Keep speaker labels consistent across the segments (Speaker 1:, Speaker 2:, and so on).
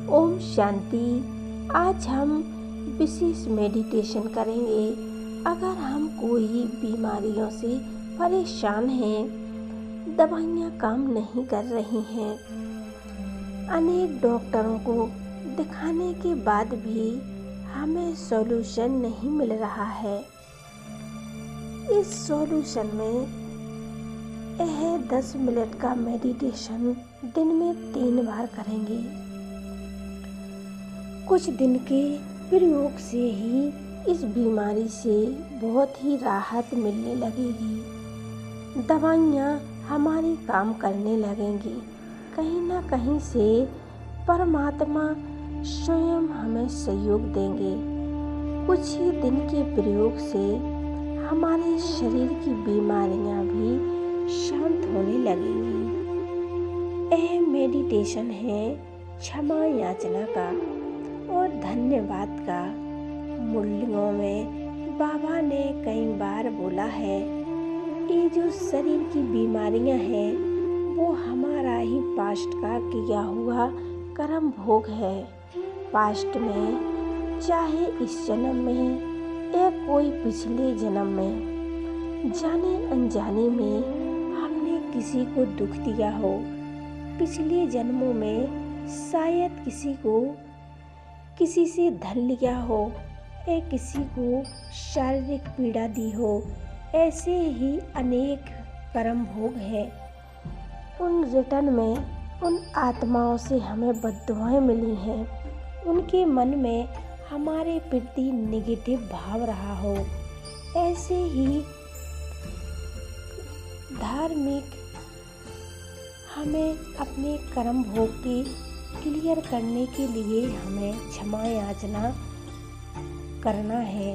Speaker 1: ओम शांति। आज हम विशेष मेडिटेशन करेंगे। अगर हम कोई बीमारियों से परेशान हैं, दवाइयाँ काम नहीं कर रही हैं, अनेक डॉक्टरों को दिखाने के बाद भी हमें सॉल्यूशन नहीं मिल रहा है, इस सॉल्यूशन में यह 10 मिनट का मेडिटेशन दिन में 3 बार करेंगे। कुछ दिन के प्रयोग से ही इस बीमारी से बहुत ही राहत मिलने लगेगी। दवाइयाँ हमारी काम करने लगेंगी। कहीं ना कहीं से परमात्मा स्वयं हमें सहयोग देंगे। कुछ ही दिन के प्रयोग से हमारे शरीर की बीमारियाँ भी शांत होने लगेंगी। यह मेडिटेशन है क्षमा याचना का और धन्यवाद का। मूल्यों में बाबा ने कई बार बोला है, ये जो शरीर की बीमारियां हैं वो हमारा ही पास्ट का किया हुआ कर्म भोग है। पास्ट में, चाहे इस जन्म में या कोई पिछले जन्म में, जाने अनजाने में हमने किसी को दुख दिया हो। पिछले जन्मों में शायद किसी से धन लिया हो या किसी को शारीरिक पीड़ा दी हो। ऐसे ही अनेक कर्म भोग हैं। उन रिटर्न में उन आत्माओं से हमें बद्दुआएं मिली हैं। उनके मन में हमारे प्रति नेगेटिव भाव रहा हो। ऐसे ही धार्मिक हमें अपने कर्म भोग की क्लियर करने के लिए हमें क्षमा याचना करना है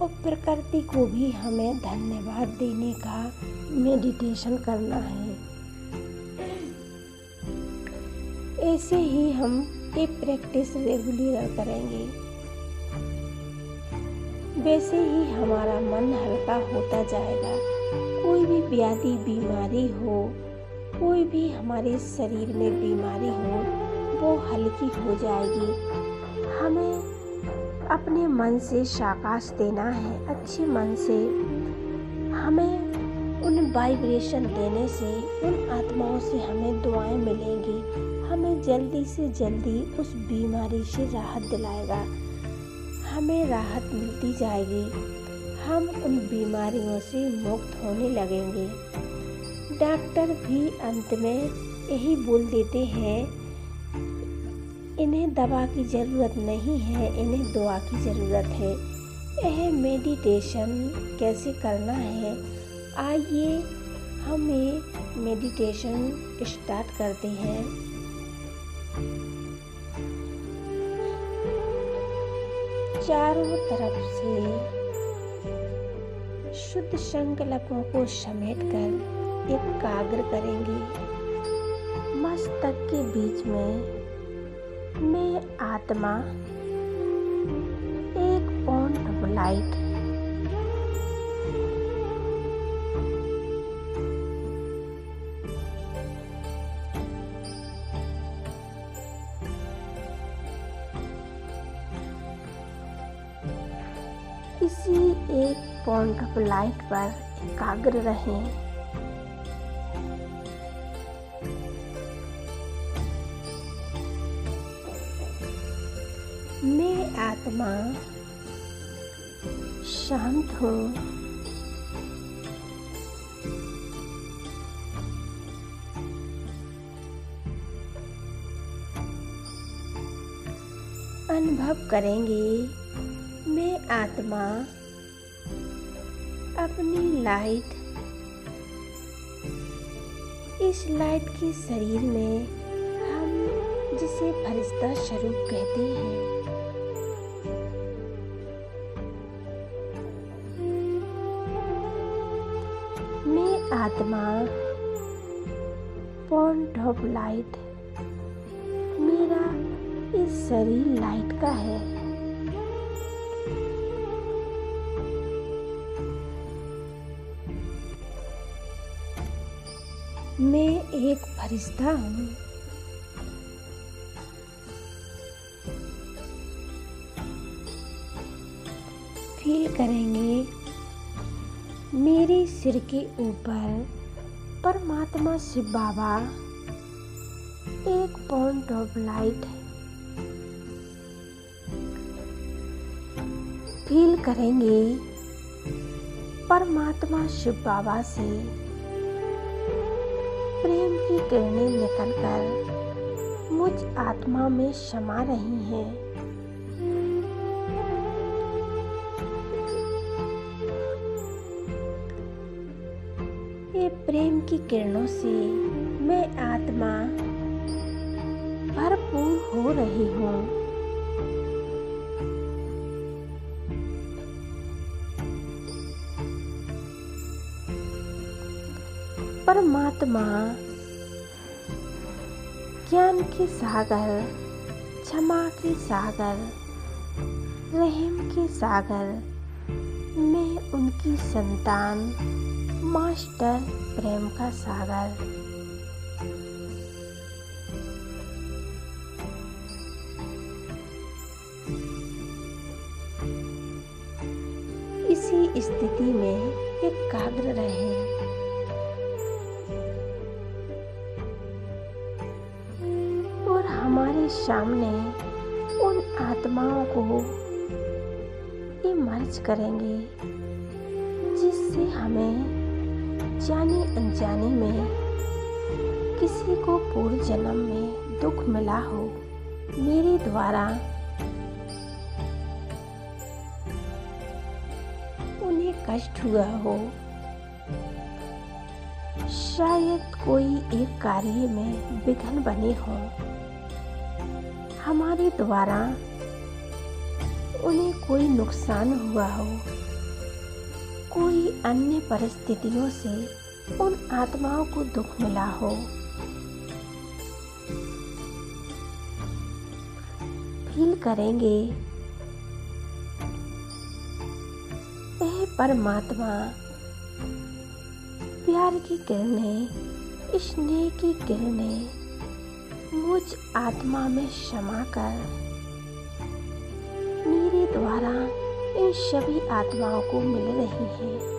Speaker 1: और प्रकृति को भी हमें धन्यवाद देने का मेडिटेशन करना है। ऐसे ही हम ये प्रैक्टिस रेगुलर करेंगे। वैसे ही हमारा मन हल्का होता जाएगा। कोई भी व्याधि बीमारी हो, कोई भी हमारे शरीर में बीमारी हो, वो हल्की हो जाएगी। हमें अपने मन से शाबाश देना है, अच्छे मन से। हमें उन वाइब्रेशन देने से उन आत्माओं से हमें दुआएं मिलेंगी। हमें जल्दी से जल्दी उस बीमारी से राहत दिलाएगा। हमें राहत मिलती जाएगी। हम उन बीमारियों से मुक्त होने लगेंगे। डॉक्टर भी अंत में यही बोल देते हैं, इन्हें दवा की ज़रूरत नहीं है, इन्हें दुआ की ज़रूरत है। यह मेडिटेशन कैसे करना है, आइए हम ये मेडिटेशन स्टार्ट करते हैं। चारों तरफ से शुद्ध संकल्पों को समेटकर एकाग्र करेंगे। मस्तक के बीच में मैं आत्मा एक पॉइंट ऑफ लाइट इसी एक पॉइंट ऑफ लाइट पर एकाग्र रहें। मैं आत्मा शांत हूँ। अनुभव करेंगे मैं आत्मा अपनी लाइट इस लाइट के शरीर में, हम जिसे फरिश्ता स्वरूप कहते हैं, मैं आत्मा पॉइंट ऑफ लाइट, मेरा इस शरीर लाइट का है। मैं एक फरिश्ता हूँ। फील करेंगे मेरे सिर के ऊपर परमात्मा शिव बाबा एक पॉइंट ऑफ लाइट है। फील करेंगे परमात्मा शिव बाबा से प्रेम की किरणें निकलकर मुझ आत्मा में समा रही हैं। ये प्रेम की किरणों से मैं आत्मा भरपूर हो रही हूँ। परमात्मा ज्ञान के सागर, क्षमा के सागर, रहम के सागर, मैं उनकी संतान, मास्टर प्रेम का सागर। इसी स्थिति में एकाग्र रहें। और हमारे सामने उन आत्माओं को इमर्ज करेंगे जिससे हमें जाने अनजाने में किसी को पूर्व जन्म में दुख मिला हो, मेरे द्वारा उन्हें कष्ट हुआ हो, शायद कोई एक कार्य में विघ्न बने हों, हमारे द्वारा उन्हें कोई नुकसान हुआ हो, कोई अन्य परिस्थितियों से उन आत्माओं को दुख मिला हो। फील करेंगे वह परमात्मा प्यार की किरणें, स्नेह की किरणें मुझ आत्मा में समा कर मेरे द्वारा इन सभी आत्माओं को मिल रही हैं।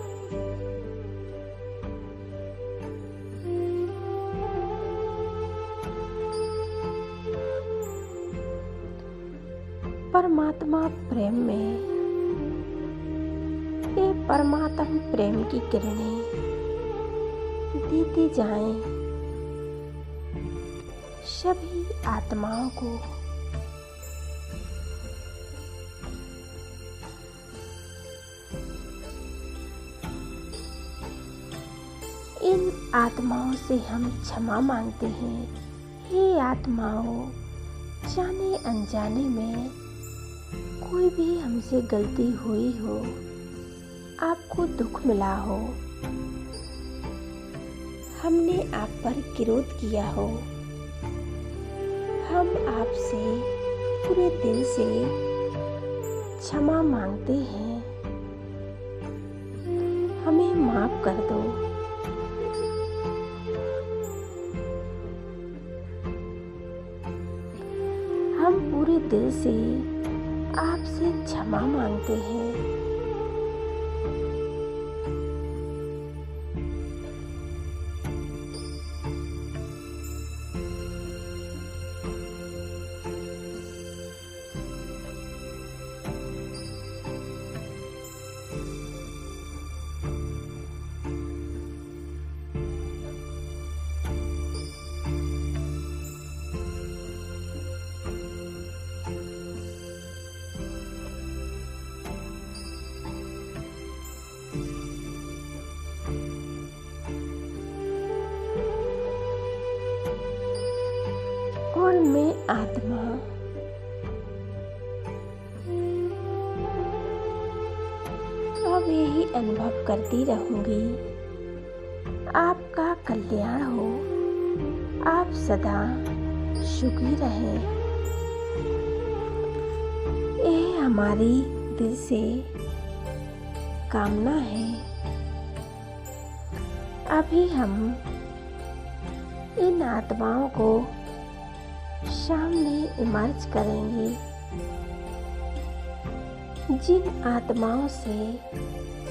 Speaker 1: परमात्मा प्रेम में ये परमात्मा प्रेम की किरणें देती जाएं सभी आत्माओं को। इन आत्माओं से हम क्षमा मांगते हैं। हे आत्माओं, जाने अनजाने में कोई भी हमसे गलती हुई हो, आपको दुख मिला हो, हमने आप पर क्रोध किया हो, हम आपसे पूरे दिल से क्षमा मांगते हैं। हमें माफ कर दो। हम पूरे दिल से आपसे क्षमा मांगते हैं। और मैं आत्मा अब यही अनुभव करती रहूंगी, आपका कल्याण हो, आप सदा सुखी रहें। यह हमारी दिल से कामना है। अभी हम इन आत्माओं को सामने इमर्ज करेंगे। जिन आत्माओं से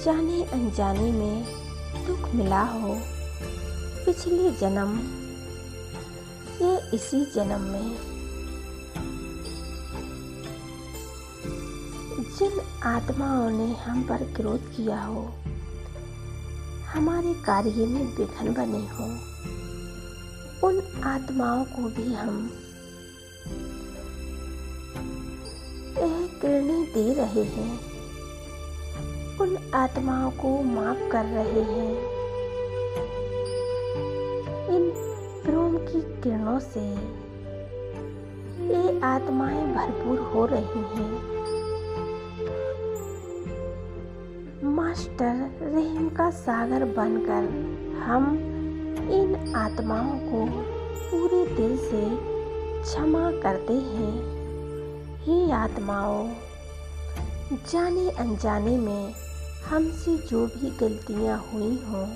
Speaker 1: जाने अनजाने में दुख मिला हो, पिछले जन्म या इसी जन्म में, जिन आत्माओं ने हम पर क्रोध किया हो, हमारे कार्य में विघ्न बने हो, उन आत्माओं को भी हम यह किरणें दे रहे हैं, उन आत्माओं को माफ कर रहे हैं। इन प्रेम की किरणों से ये आत्माएं भरपूर हो रही हैं। मास्टर रहम का सागर बनकर हम इन आत्माओं को पूरे दिल से क्षमा करते हैं। हे आत्माओं, जाने अनजाने में हमसे जो भी गलतियां हुई हों,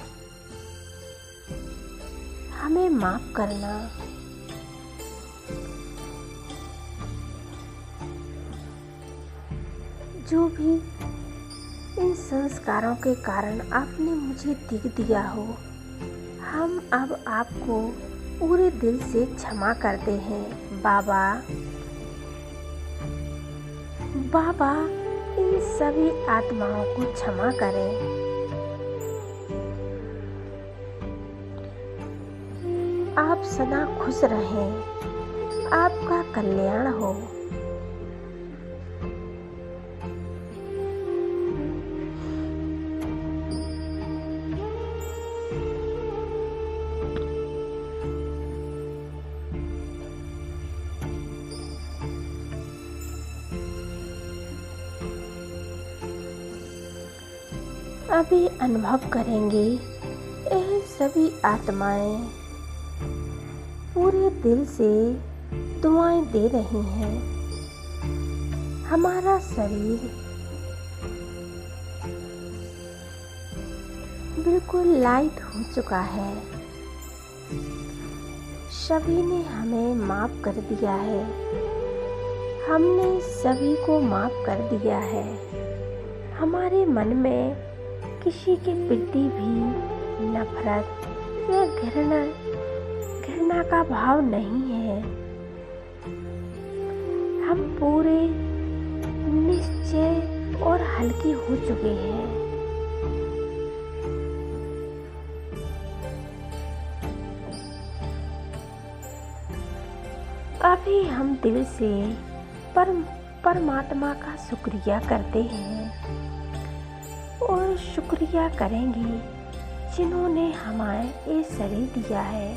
Speaker 1: हमें माफ करना। जो भी इन संस्कारों के कारण आपने मुझे दिख दिया हो, हम अब आपको पूरे दिल से क्षमा करते हैं। बाबा इन सभी आत्माओं को क्षमा करें। आप सदा खुश रहें, आपका कल्याण हो। अभी अनुभव करेंगे, यह सभी आत्माएं पूरे दिल से दुआएं दे रही हैं। हमारा शरीर बिल्कुल लाइट हो चुका है। सभी ने हमें माफ कर दिया है, हमने सभी को माफ कर दिया है। हमारे मन में किसी के प्रति भी नफरत या घृणा का भाव नहीं है। हम पूरे निश्चय और हल्के हो चुके हैं। अभी हम दिल से परमात्मा का शुक्रिया करते हैं और शुक्रिया करेंगे जिन्होंने हमें ये शरीर दिया है,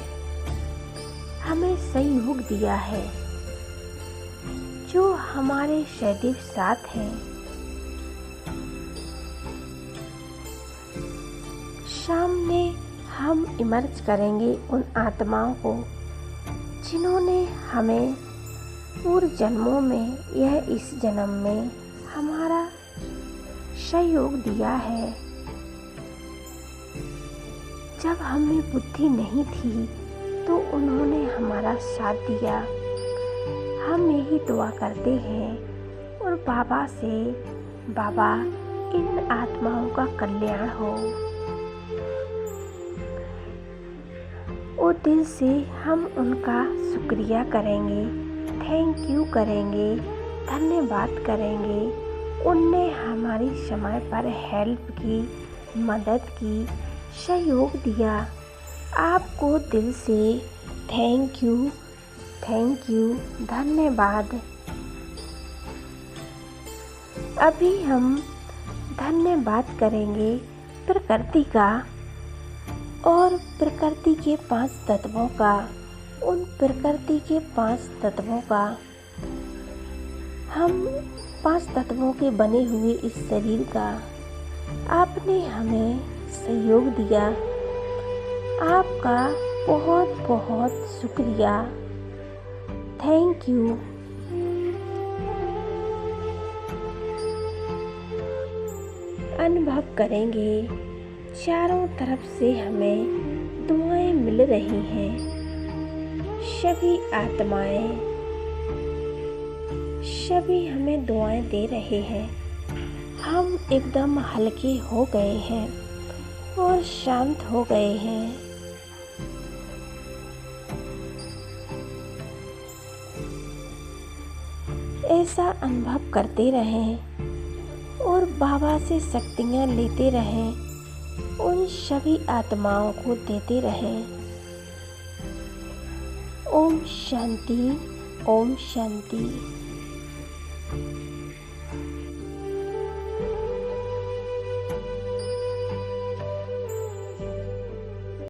Speaker 1: हमें सहयोग दिया है, जो हमारे सदैव साथ हैं। सामने हम इमर्ज करेंगे उन आत्माओं को जिन्होंने हमें पूर्व जन्मों में यह इस जन्म में हमारा सहयोग दिया है। जब हमें बुद्धि नहीं थी तो उन्होंने हमारा साथ दिया। हम यही दुआ करते हैं और बाबा से, बाबा इन आत्माओं का कल्याण हो। और दिल से हम उनका शुक्रिया करेंगे, थैंक यू करेंगे, धन्यवाद करेंगे। उनने हमारी समय पर हेल्प की, मदद की, सहयोग दिया। आपको दिल से थैंक यू, धन्यवाद। अभी हम धन्यवाद करेंगे प्रकृति का और प्रकृति के 5 तत्वों का। उन प्रकृति के 5 तत्वों का, हम 5 तत्वों के बने हुए इस शरीर का आपने हमें सहयोग दिया। आपका बहुत बहुत शुक्रिया, थैंक यू। अनुभव करेंगे चारों तरफ से हमें दुआएं मिल रही हैं। सभी आत्माएं, सभी हमें दुआएं दे रहे हैं। हम एकदम हल्के हो गए हैं और शांत हो गए हैं। ऐसा अनुभव करते रहें और बाबा से शक्तियाँ लेते रहें, उन सभी आत्माओं को देते रहें। ओम शांति, ओम शांति।